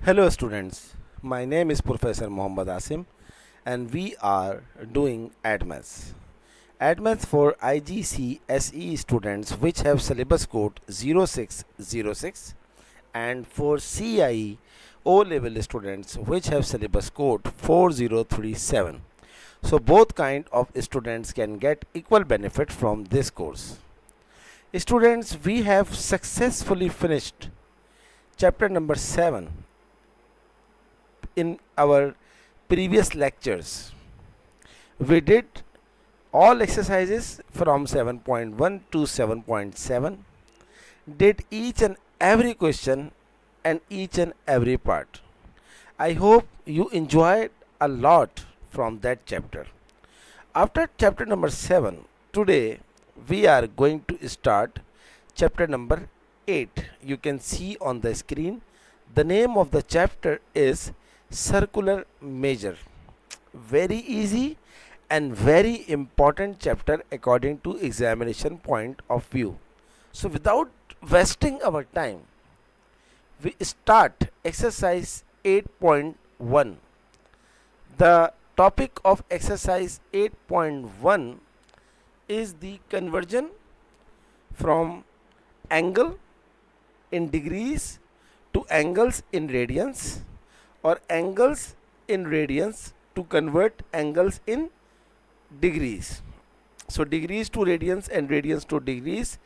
Hello students, my name is Professor Muhammad Asim and we are doing AdMaths. AdMaths for IGCSE students which have syllabus code 0606 and for CIE O level students which have syllabus code 4037. So both kind of students can get equal benefit from this course. Students, we have successfully finished chapter number 7 in our previous lectures. We did all exercises from 7.1 to 7.7, did each and every question and each and every part. I hope you enjoyed a lot from that chapter. After chapter number 7, today we are going to start chapter number 8. You can see on the screen the name of the chapter is circular measure. Very easy and very important chapter according to examination point of view. So without wasting our time, we start exercise 8.1. The topic of exercise 8.1 is the conversion from angle in degrees to angles in radians, or angles in radians to convert angles in degrees. So degrees to radians and radians to degrees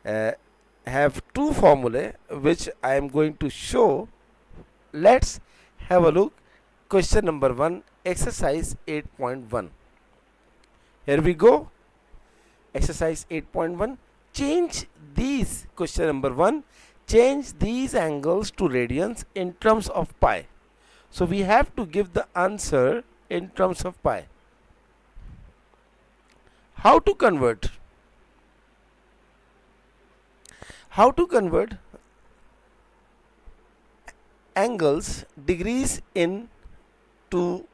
have two formulae which I am going to show. Let's have a look. Question number 1, exercise 8.1. Here we go. Exercise 8.1. Change these, question number 1, change these angles to radians in terms of pi. So we have to give the answer in terms of pi. How to convert? How to convert angles, degrees in to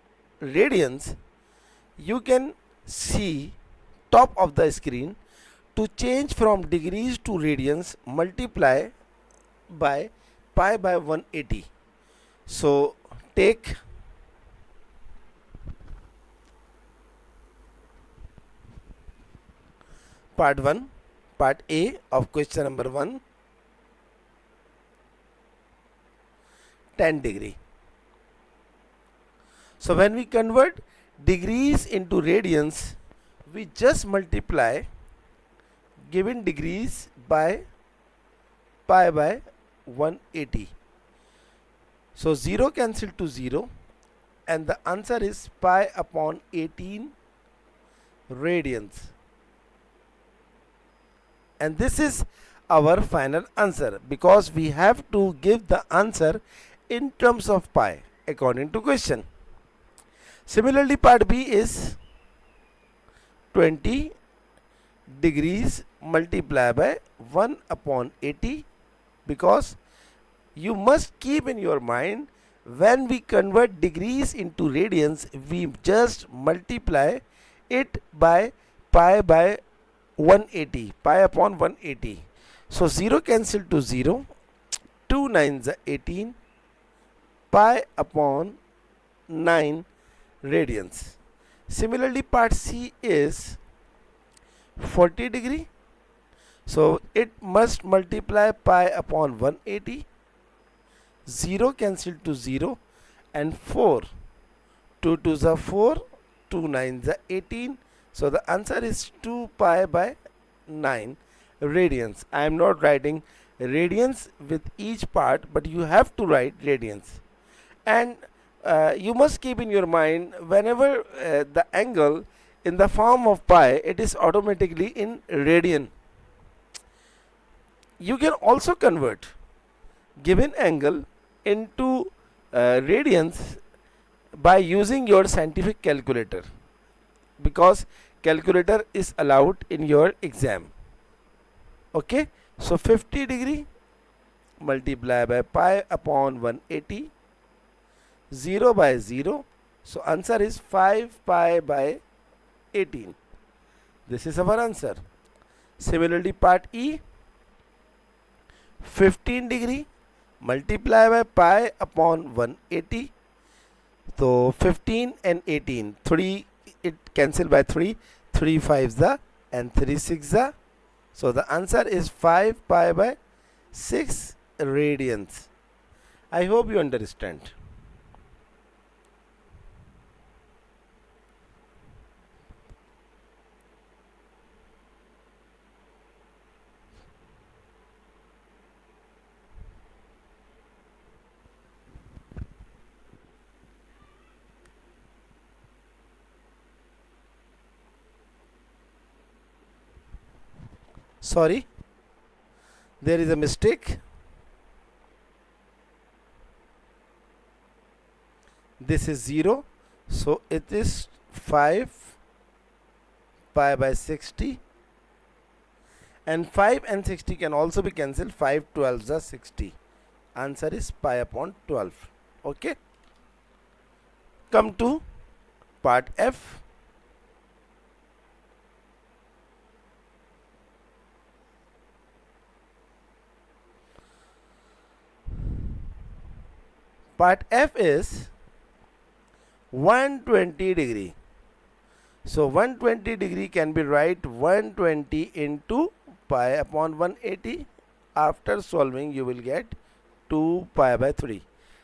radians? You can see top of the screen. To change from degrees to radians, multiply by pi by 180. So take part 1, part A of question number 1, 10 degree. So when we convert degrees into radians, we just multiply given degrees by pi by 180. So 0 cancel to 0 and the answer is pi upon 18 radians. And this is our final answer because we have to give the answer in terms of pi according to question. Similarly, part B is 20 degrees multiplied by 1 upon 80, because you must keep in your mind when we convert degrees into radians, we just multiply it by pi by 180, pi upon 180. So 0 cancel to 0, 2 9s are 18, pi upon 9 radians. Similarly, part C is 40 degree. So it must multiply pi upon 180, 0 cancel to 0 and 4, 2 2s are 4, 2 9s are 18. So the answer is 2 pi by 9 radians. I am not writing radians with each part, but you have to write radians. And you must keep in your mind whenever the angle in the form of pi, it is automatically in radian. You can also convert given angle into radians by using your scientific calculator, because calculator is allowed in your exam. Okay, so 50 degree multiply by pi upon 180, 0 by 0, so answer is 5 pi by 18. This is our answer. Similarly, part E, 15 degree multiply by pi upon 180. So 15 and 18, 3 it cancel by 3, 3 5s the and 3 6 the. So the answer is 5 pi by 6 radians. I hope you understand. Sorry, there is a mistake. This is 0, so it is 5 pi by 60, and 5 and 60 can also be cancelled. 5 12s are 60. Answer is pi upon 12. Okay, come to part F. Part F is 120 degree. So 120 degree can be write 120 into pi upon 180. After solving you will get 2 pi by 3.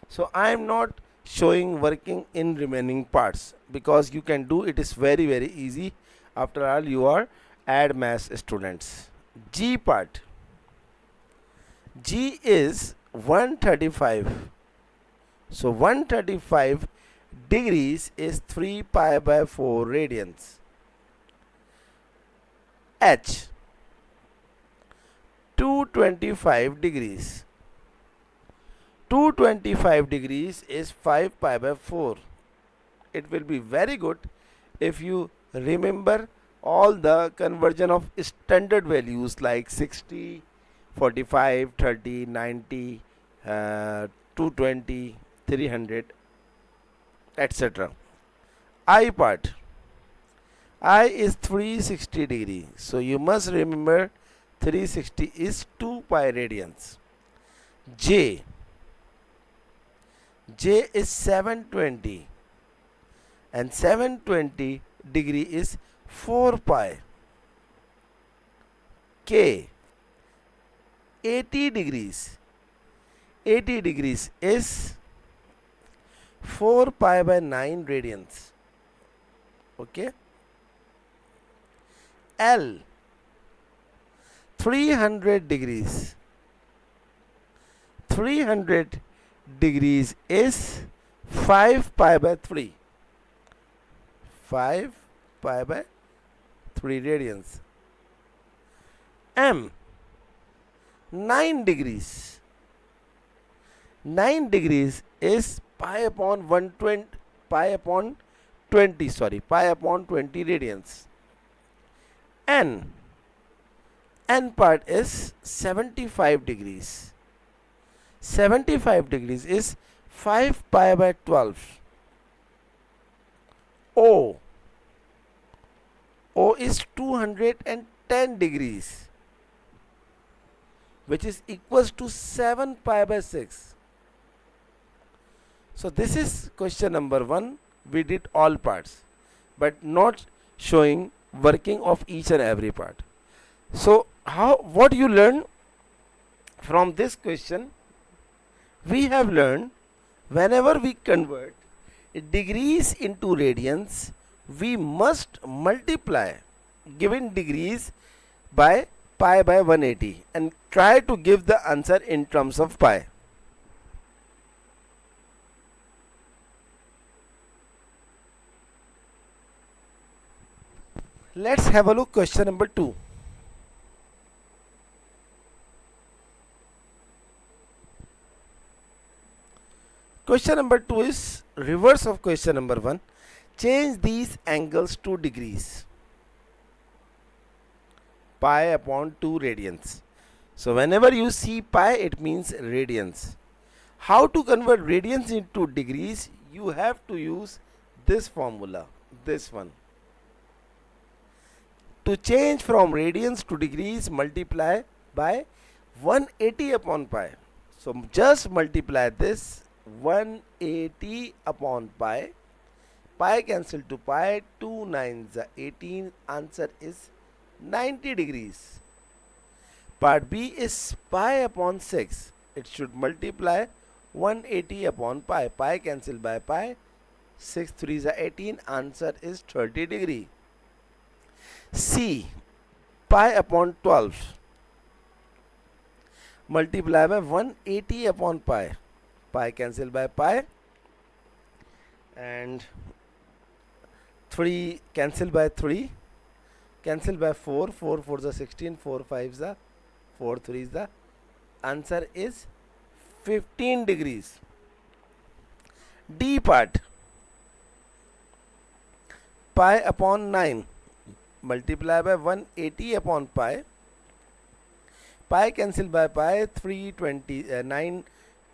So I am not showing working in remaining parts because you can do it, is very easy. After all, you are add mass students. G part. G is 135. So 135 degrees is 3 pi by 4 radians. H 225 degrees. 225 degrees is 5 pi by 4. It will be very good if you remember all the conversion of standard values like 60, 45, 30, 90, 220, 300, etc. I part. I is 360 degree. So you must remember 360 is 2 pi radians. J. J is 720. And 720 degree is 4 pi. K. 80 degrees. 80 degrees is 4 pi by 9 radians. Okay. L 300 degrees. 300 degrees is 5 pi by 3. 5 pi by 3 radians. M 9 degrees. 9 degrees is pi upon 120, pi upon 20, sorry, pi upon 20 radians. N part is 75 degrees. 75 degrees is 5 pi by 12. O is 210 degrees, which is equals to 7 pi by 6. So this is question number 1. We did all parts, but not showing working of each and every part. So what you learn from this question? We have learned whenever we convert degrees into radians, we must multiply given degrees by pi by 180 and try to give the answer in terms of pi. Let's have a look question number 2. Question number 2 is reverse of question number 1. Change these angles to degrees. Pi upon 2 radians. So whenever you see pi, it means radians. How to convert radians into degrees? You have to use this formula, this one. To change from radians to degrees, multiply by 180 upon pi. So just multiply this 180 upon pi. Pi cancel to pi, 2 9s are 18, answer is 90 degrees. Part B is pi upon 6. It should multiply 180 upon pi. Pi cancel by pi, 6 3s are 18, answer is 30 degree. C, pi upon 12. Multiply by 180 upon pi. Pi cancel by pi, and 3 cancel by 3, cancel by 4, 4 4s are 16, 4 5s are 4 3s the answer is 15 degrees. D part, pi upon 9. Multiply by 180 upon pi. Pi cancel by pi, 320 9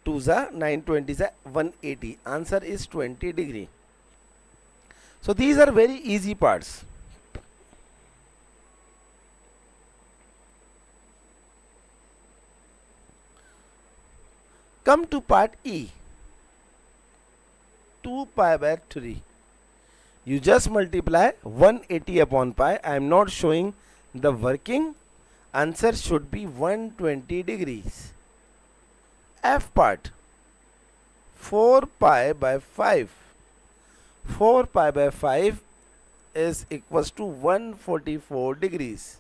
2s are 9 20s are 180, answer is 20 degree. So these are very easy parts. Come to part E, 2 pi by 3. You just multiply 180 upon pi. I am not showing the working. Answer should be 120 degrees. F part, 4 pi by 5. 4 pi by 5 is equals to 144 degrees.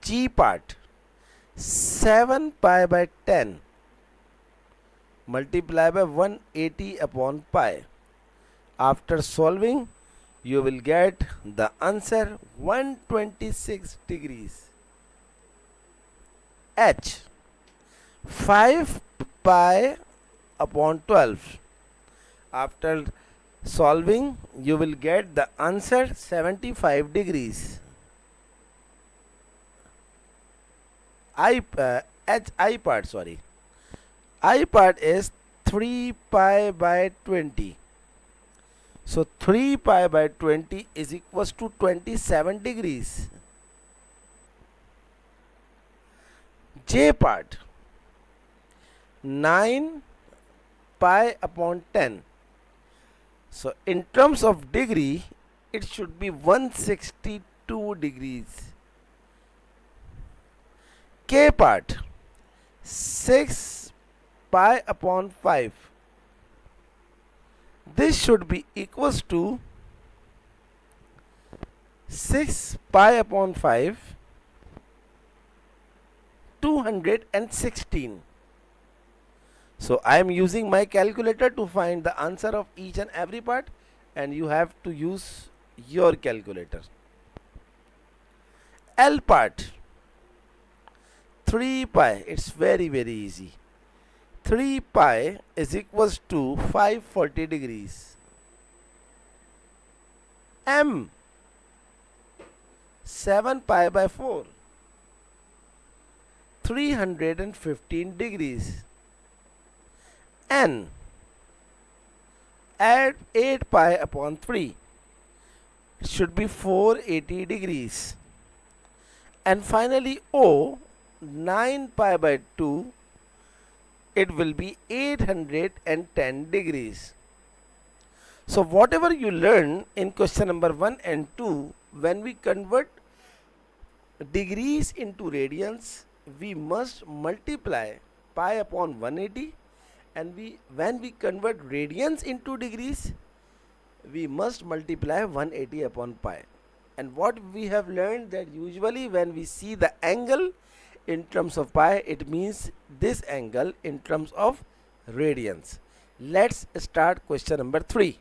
G part, 7 pi by 10. Multiply by 180 upon pi. After solving, you will get the answer 126 degrees. H, 5 pi upon 12. After solving, you will get the answer 75 degrees. I part, I part is 3 pi by 20. So 3 pi by 20 is equals to 27 degrees. J part, 9 pi upon 10. So in terms of degree, it should be 162 degrees. K part, 6 pi upon 5. This should be equals to 6 pi upon 5, 216. So I am using my calculator to find the answer of each and every part, and you have to use your calculator. L part, 3 pi, it's very easy. 3 pi is equals to 540 degrees. M, 7 pi by 4, 315 degrees. N, add 8 pi upon 3, it should be 480 degrees. And finally O, 9 pi by 2, it will be 810 degrees. So whatever you learn in question number 1 and 2, when we convert degrees into radians, we must multiply pi upon 180, and when we convert radians into degrees, we must multiply 180 upon pi. And what we have learned, that usually when we see the angle in terms of pi, it means this angle in terms of radians. Let's start question number 3.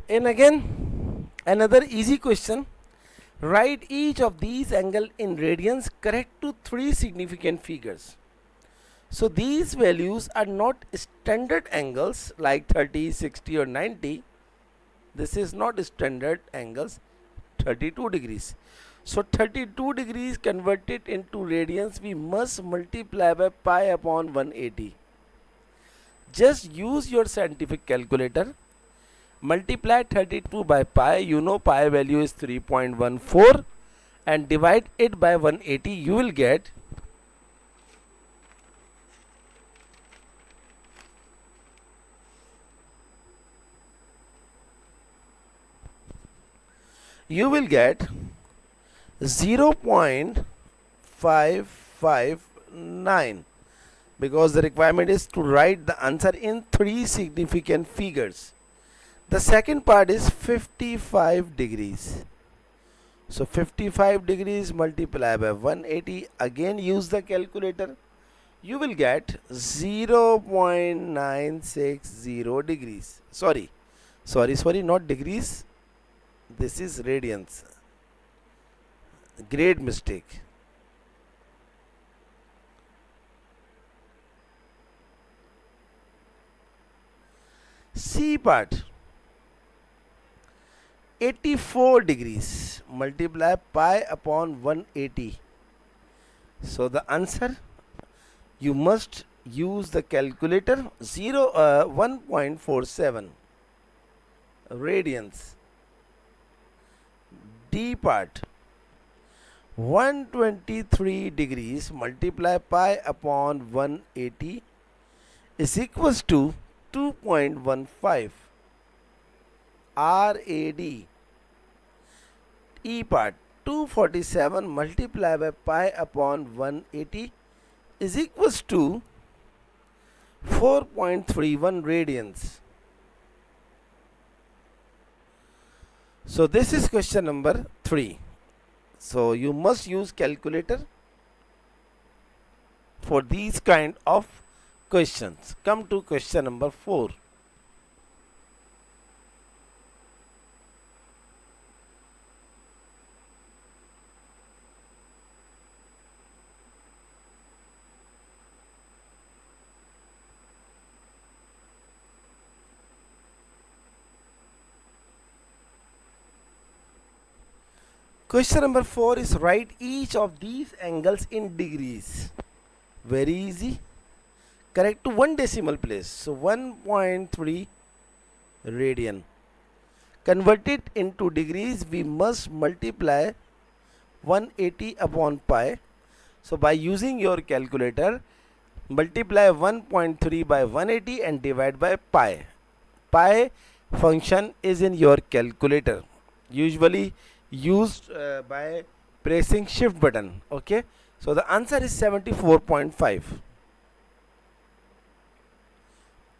And again, another easy question. Write each of these angle in radians correct to three significant figures. So these values are not standard angles like 30, 60 or 90. This is not standard angles. 32 degrees. So 32 degrees converted into radians we must multiply by pi upon 180. Just use your scientific calculator. Multiply 32 by pi. You know pi value is 3.14 and divide it by 180. You will get you will get 0.559 because the requirement is to write the answer in three significant figures. The second part is 55 degrees. So 55 degrees multiply by 180. Again use the calculator. You will get 0.960 degrees. Sorry, not degrees. This is radians. Great mistake. C part. 84 degrees multiply pi upon 180. So the answer, you must use the calculator. 1.47 radians. D part. 123 degrees multiply pi upon 180 is equals to 2.15 RAD. E part. 247 multiply by pi upon 180 is equals to 4.31 radians. So this is question number 3. So you must use calculator for these kind of questions. Come to question number 4. Question number 4 is write each of these angles in degrees. Very easy. Correct to one decimal place. So 1.3 radian. Convert it into degrees. We must multiply 180 upon pi. So by using your calculator, multiply 1.3 by 180 and divide by pi. Pi function is in your calculator. Usually used by pressing shift button. Okay, so the answer is 74.5.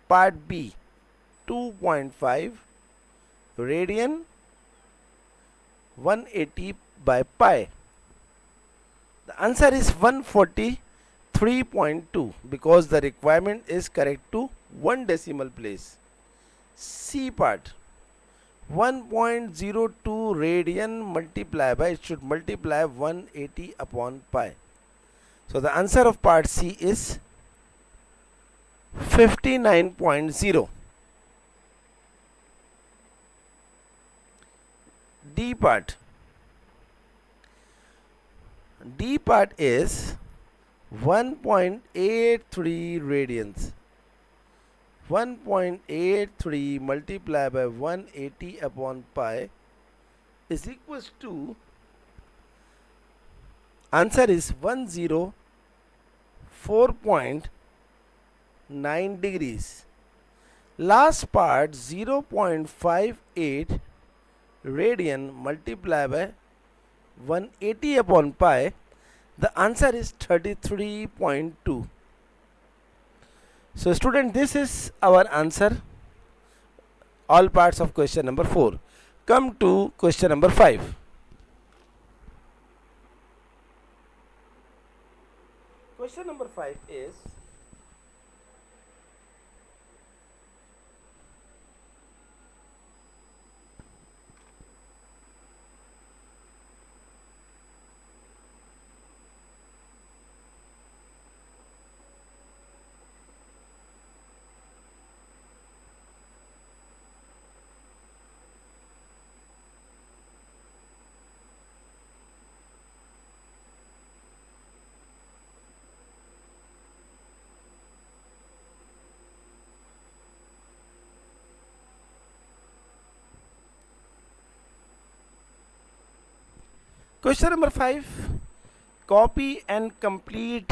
Part B. 2.5 radian 180 by pi. The answer is 143.2 because the requirement is correct to one decimal place. C part. 1.02 radian multiply by, it should multiply 180 upon pi. So the answer of part C is 59.0. D part. D part is 1.83 radians. 1.83 multiplied by 180 upon pi is equals to, answer is 104.9 degrees. Last part 0.58 radian multiplied by 180 upon pi. The answer is 33.2. So student, this is our answer, all parts of question number 4. Come to question number 5. Question number 5 is, Question number 5. Copy and complete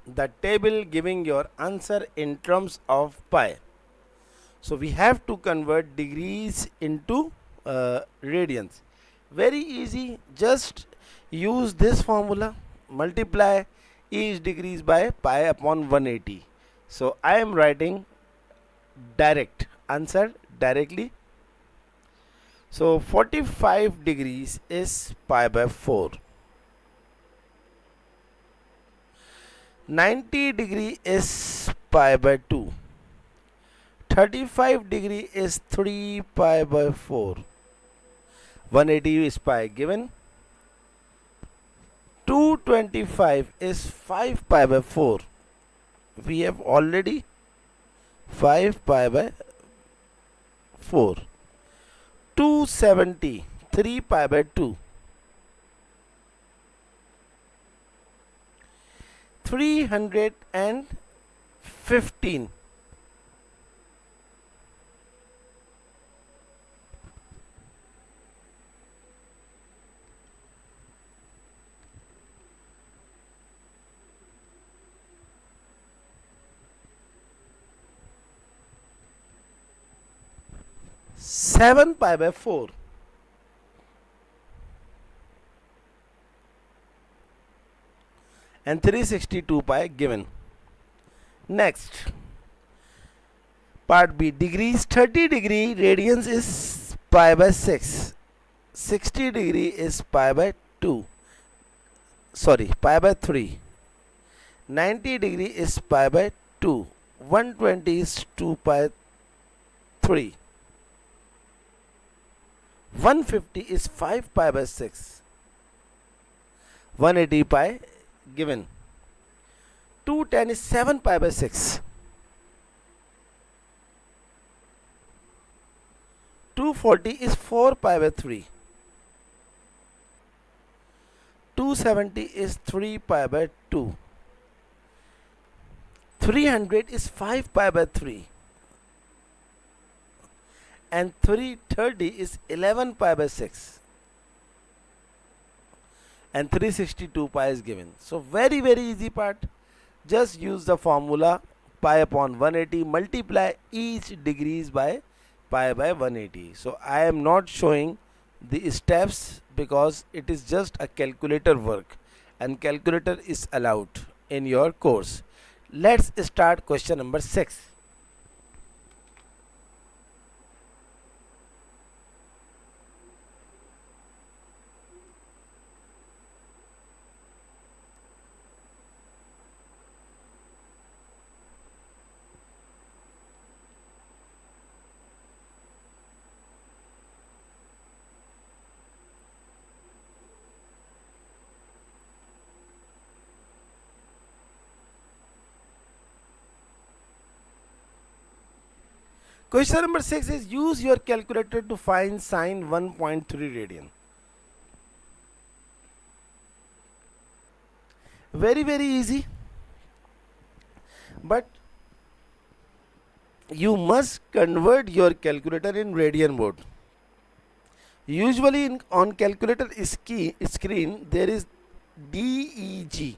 the table giving your answer in terms of pi. So we have to convert degrees into radians. Very easy. Just use this formula. Multiply each degrees by pi upon 180. So I am writing direct answer directly. So 45 degrees is pi by 4. 90 degree is pi by 2. 35 degree is 3 pi by 4. 180 is pi given. 225 is 5 pi by 4. We have already 5 pi by 4. 270, 3 pi by 2. 315. 7 pi by 4. And 362 pi given. Next, part B, degrees. 30 degree radians is pi by 6. 60 degree is pi by 2. Sorry, pi by 3. 90 degree is pi by 2. 120 is 2 pi 3. 150 is 5 pi by 6. 180 pi given. 210 is 7 pi by 6. 240 is 4 pi by 3. 270 is 3 pi by 2. 300 is 5 pi by 3. And 330 is 11 pi by 6. And 362 pi is given. So very easy part. Just use the formula pi upon 180, multiply each degrees by pi by 180. So I am not showing the steps because it is just a calculator work, and calculator is allowed in your course. Let's start question number 6. Question number 6 is use your calculator to find sine 1.3 radian. Very easy, but you must convert your calculator in radian mode. Usually on calculator screen there is DEG.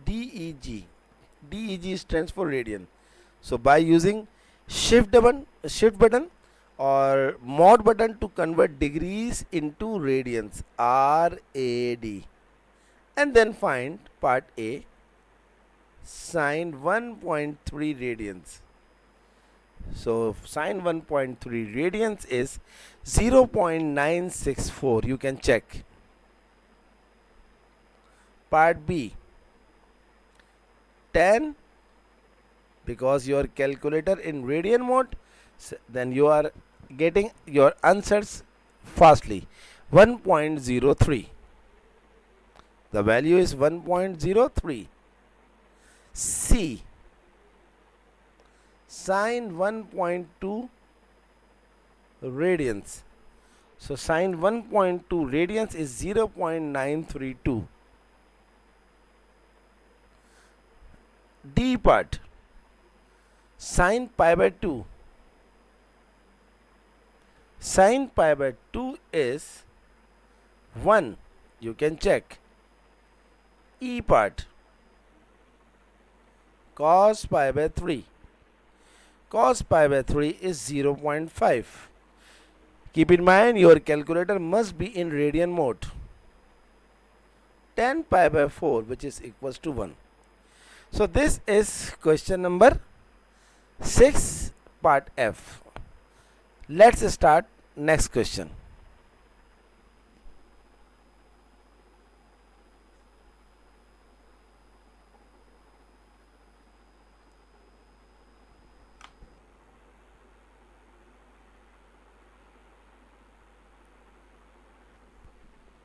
DEG stands for radian. So by using shift button or mod button to convert degrees into radians, RAD, and then find part A, sine 1.3 radians. So sine 1.3 radians is 0.964. You can check. Part B, 10, because your calculator in radian mode, then you are getting your answers fastly. 1.03. The value is 1.03. C, sine 1.2 radians. So sine 1.2 radians is 0.932. D part, sine pi by 2. Sine pi by 2 is 1, you can check. E part, cos pi by 3. Cos pi by 3 is 0.5. Keep in mind your calculator must be in radian mode. 10 pi by 4, which is equals to 1. So this is question number 6, part F. Let's start next question.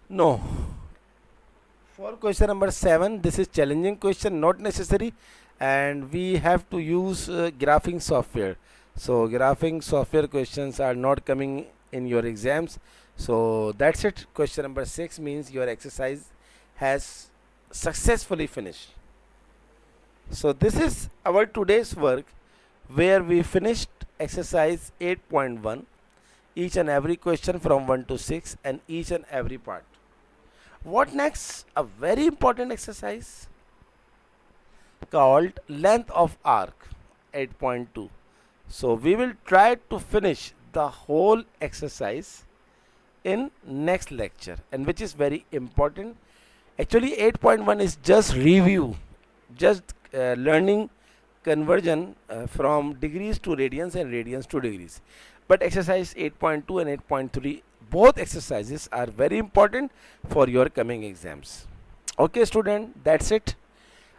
No. For question number 7, this is challenging question, not necessary, and we have to use graphing software. So graphing software questions are not coming in your exams. So that's it. Question number 6 means your exercise has successfully finished. So this is our today's work, where we finished exercise 8.1, each and every question from 1 to 6 and each and every part. What next? A very important exercise called length of arc 8.2. So we will try to finish the whole exercise in next lecture, and which is very important. Actually 8.1 is just review, just learning conversion from degrees to radians and radians to degrees. But exercise 8.2 and 8.3, both exercises are very important for your coming exams. Okay student, that's it.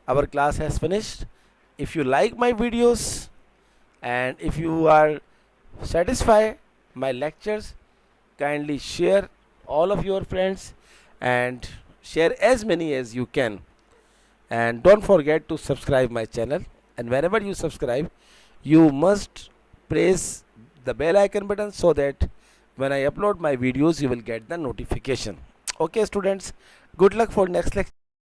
Our class has finished. If you like my videos and if you are satisfied my lectures, kindly share all of your friends and share as many as you can. And don't forget to subscribe my channel, and whenever you subscribe you must press the bell icon button so that when I upload my videos you will get the notification. Okay students, good luck for next lecture.